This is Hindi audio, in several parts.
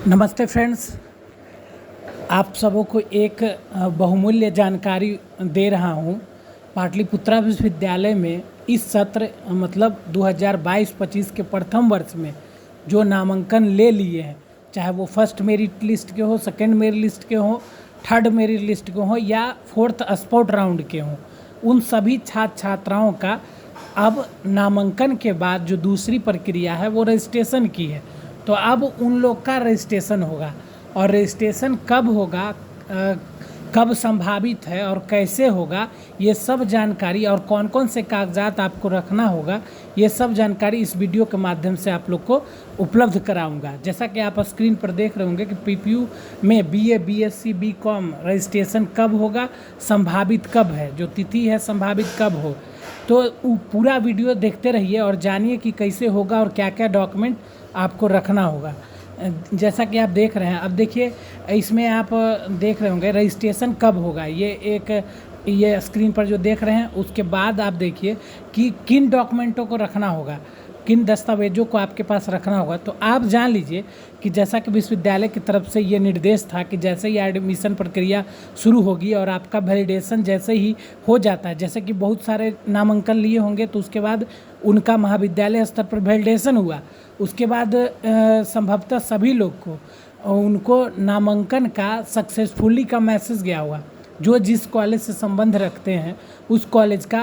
नमस्ते फ्रेंड्स। आप सबों को एक बहुमूल्य जानकारी दे रहा हूँ। पाटलिपुत्रा विश्वविद्यालय में इस सत्र मतलब 2022-25 के प्रथम वर्ष में जो नामांकन ले लिए हैं, चाहे वो फर्स्ट मेरिट लिस्ट के हो, सेकंड मेरिट लिस्ट के हो, थर्ड मेरिट लिस्ट के हो या फोर्थ स्पॉट राउंड के हों, उन सभी छात्र छात्राओं का अब नामांकन के बाद जो दूसरी प्रक्रिया है वो रजिस्ट्रेशन की है। तो अब उन लोग का रजिस्ट्रेशन होगा और रजिस्ट्रेशन कब होगा, कब संभावित है और कैसे होगा, ये सब जानकारी और कौन कौन से कागजात आपको रखना होगा, ये सब जानकारी इस वीडियो के माध्यम से आप लोग को उपलब्ध कराऊंगा। जैसा कि आप स्क्रीन पर देख रहे होंगे कि पीपीयू में बीए, बीएससी, बीकॉम रजिस्ट्रेशन कब होगा, संभावित कब है, जो तिथि है संभावित कब हो। तो पूरा वीडियो देखते रहिए और जानिए कि कैसे होगा और क्या क्या डॉक्यूमेंट आपको रखना होगा। जैसा कि आप देख रहे हैं, अब देखिए इसमें आप देख रहे होंगे रजिस्ट्रेशन कब होगा। ये स्क्रीन पर जो देख रहे हैं उसके बाद आप देखिए कि किन डॉक्यूमेंटों को रखना होगा, किन दस्तावेजों को आपके पास रखना होगा। तो आप जान लीजिए कि जैसा कि विश्वविद्यालय की तरफ से ये निर्देश था कि जैसे ही एडमिशन प्रक्रिया शुरू होगी और आपका वैलिडेशन जैसे ही हो जाता है, जैसे कि बहुत सारे नामांकन लिए होंगे तो उसके बाद उनका महाविद्यालय स्तर पर वैलिडेशन हुआ, उसके बाद संभवतः सभी लोग को उनको नामांकन का सक्सेसफुली का मैसेज गया होगा। जो जिस कॉलेज से संबंध रखते हैं उस कॉलेज का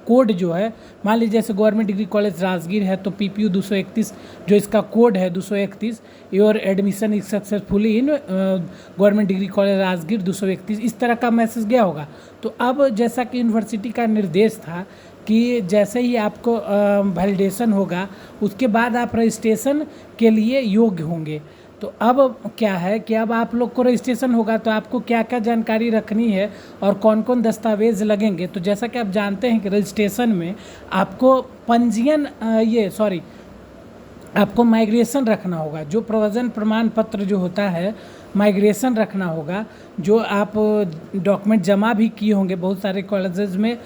कोड जो है, मान लीजिए जैसे गवर्नमेंट डिग्री कॉलेज राजगीर है तो पीपीयू 231 जो इसका कोड है 231, your admission is successfully in government degree college Rajgir 231, इस तरह का मैसेज गया होगा। तो अब जैसा कि यूनिवर्सिटी का निर्देश था कि जैसे ही आपको वैलिडेशन होगा उसके बाद आप रजिस्ट्रेशन के लिए योग्य होंगे। तो अब क्या है कि अब आप लोग को रजिस्ट्रेशन होगा तो आपको क्या क्या जानकारी रखनी है और कौन कौन दस्तावेज लगेंगे। तो जैसा कि आप जानते हैं कि रजिस्ट्रेशन में आपको आपको माइग्रेशन रखना होगा, जो प्रव्रजन प्रमाण पत्र जो होता है माइग्रेशन रखना होगा, जो आप डॉक्यूमेंट जमा भी किए होंगे। बहुत सारे कॉलेजेस में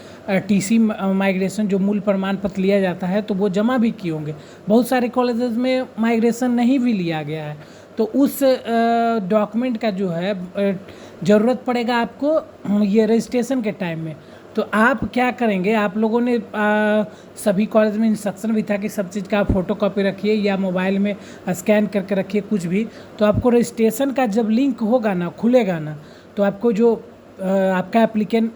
टीसी माइग्रेशन जो मूल प्रमाण पत्र लिया जाता है तो वो जमा भी किए होंगे। बहुत सारे कॉलेजेस में माइग्रेशन नहीं भी लिया गया है, तो उस डॉक्यूमेंट का जो है ज़रूरत पड़ेगा आपको ये रजिस्ट्रेशन के टाइम में। तो आप क्या करेंगे, आप लोगों ने सभी कॉलेज में इंस्ट्रक्शन भी था कि सब चीज़ का आप फोटोकॉपी रखिए या मोबाइल में स्कैन करके रखिए कुछ भी। तो आपको रजिस्ट्रेशन का जब लिंक होगा ना, खुलेगा ना, तो आपको जो आपका एप्लीकेंट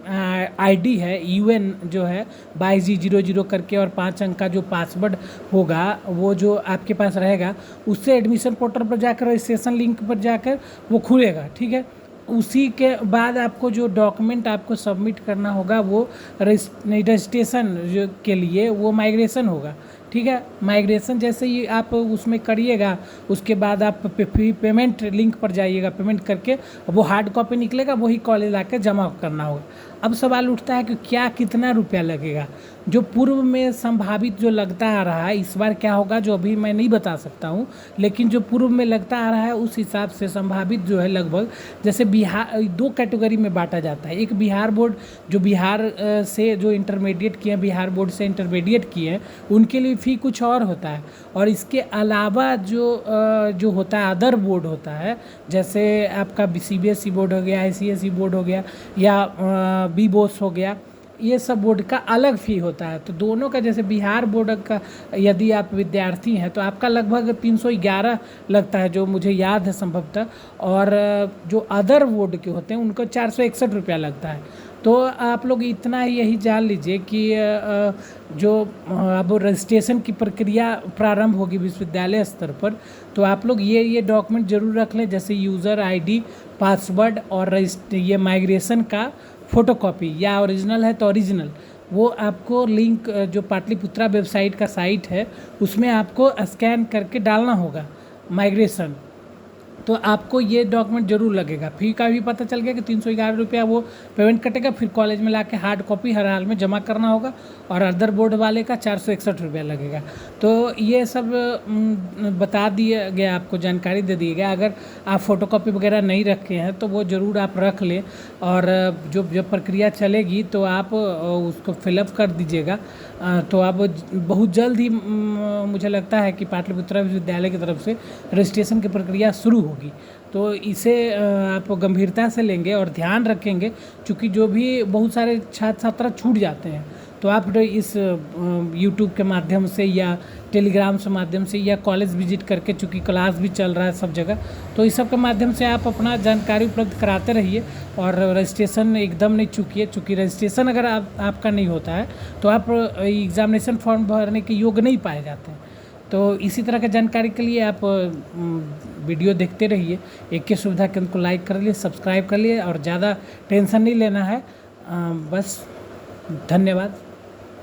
आईडी है यूएन जो है 22G00 करके और 5 अंक का जो पासवर्ड होगा वो जो आपके पास रहेगा, उससे एडमिशन पोर्टल पर जाकर रजिस्ट्रेशन लिंक पर जाकर वो खुलेगा। ठीक है, उसी के बाद आपको जो डॉक्यूमेंट आपको सबमिट करना होगा वो रजिस्ट्रेशन के लिए वो माइग्रेशन होगा। ठीक है, माइग्रेशन जैसे ही आप उसमें करिएगा उसके बाद आप पेमेंट लिंक पर जाइएगा, पेमेंट करके वो हार्ड कॉपी निकलेगा, वही कॉलेज आकर जमा करना होगा। अब सवाल उठता है कि क्या कितना रुपया लगेगा। जो पूर्व में संभावित जो लगता आ रहा है, इस बार क्या होगा जो अभी मैं नहीं बता सकता हूँ, लेकिन जो पूर्व में लगता आ रहा है उस हिसाब से संभावित जो है लगभग, जैसे बिहार 2 कैटेगरी में बांटा जाता है। एक बिहार बोर्ड जो बिहार से जो इंटरमीडिएट किए हैं, बिहार बोर्ड से इंटरमीडिएट किए हैं, उनके लिए फ़ी कुछ और होता है। और इसके अलावा जो होता है अदर बोर्ड होता है, जैसे आपका सीबीएसई बोर्ड हो गया, आईसीएसई बोर्ड हो गया या बी बोस हो गया, ये सब बोर्ड का अलग फ़ी होता है। तो दोनों का, जैसे बिहार बोर्ड का यदि आप विद्यार्थी हैं तो आपका लगभग 311 लगता है जो मुझे याद है संभवतः, और जो अदर बोर्ड के होते हैं उनको 461 रुपया लगता है। तो आप लोग इतना यही जान लीजिए कि जो अब रजिस्ट्रेशन की प्रक्रिया प्रारंभ होगी विश्वविद्यालय स्तर पर, तो आप लोग ये डॉक्यूमेंट ज़रूर रख लें, जैसे यूज़र आईडी, पासवर्ड और ये माइग्रेशन का फ़ोटोकॉपी, या ओरिजिनल है तो ओरिजिनल। वो आपको लिंक जो पाटलिपुत्रा वेबसाइट का साइट है उसमें आपको स्कैन करके डालना होगा माइग्रेशन। तो आपको ये डॉक्यूमेंट जरूर लगेगा। फ़ी का भी पता चल गया कि 311 रुपया वो पेमेंट कटेगा, फिर कॉलेज में लाके हार्ड कॉपी हर हाल में जमा करना होगा, और अदर बोर्ड वाले का 461 रुपया लगेगा। तो ये सब बता दिया गया, आपको जानकारी दे दी गया। अगर आप फ़ोटोकॉपी वगैरह नहीं रखे हैं तो वो ज़रूर आप रख लें, और जब प्रक्रिया चलेगी तो आप उसको फिलअप कर दीजिएगा। तो आप बहुत जल्द ही मुझे लगता है कि पाटलिपुत्रा विश्वविद्यालय की तरफ से रजिस्ट्रेशन की प्रक्रिया शुरू होगी। तो इसे आप गंभीरता से लेंगे और ध्यान रखेंगे, क्योंकि जो भी बहुत सारे छात्र छात्रा छूट जाते हैं। तो आप इस यूट्यूब के माध्यम से या टेलीग्राम के माध्यम से या कॉलेज विजिट करके, चूँकि क्लास भी चल रहा है सब जगह, तो इस सब के माध्यम से आप अपना जानकारी उपलब्ध कराते रहिए और रजिस्ट्रेशन एकदम नहीं चूकिए। चूँकि रजिस्ट्रेशन अगर आपका नहीं होता है तो आप एग्ज़ामिनेशन फॉर्म भरने के योग्य नहीं पाए जाते हैं। तो इसी तरह की जानकारी के लिए आप वीडियो देखते रहिए। एक की सुविधा केंद्र को लाइक कर लिए, सब्सक्राइब कर लिए, और ज़्यादा टेंशन नहीं लेना है। बस धन्यवाद।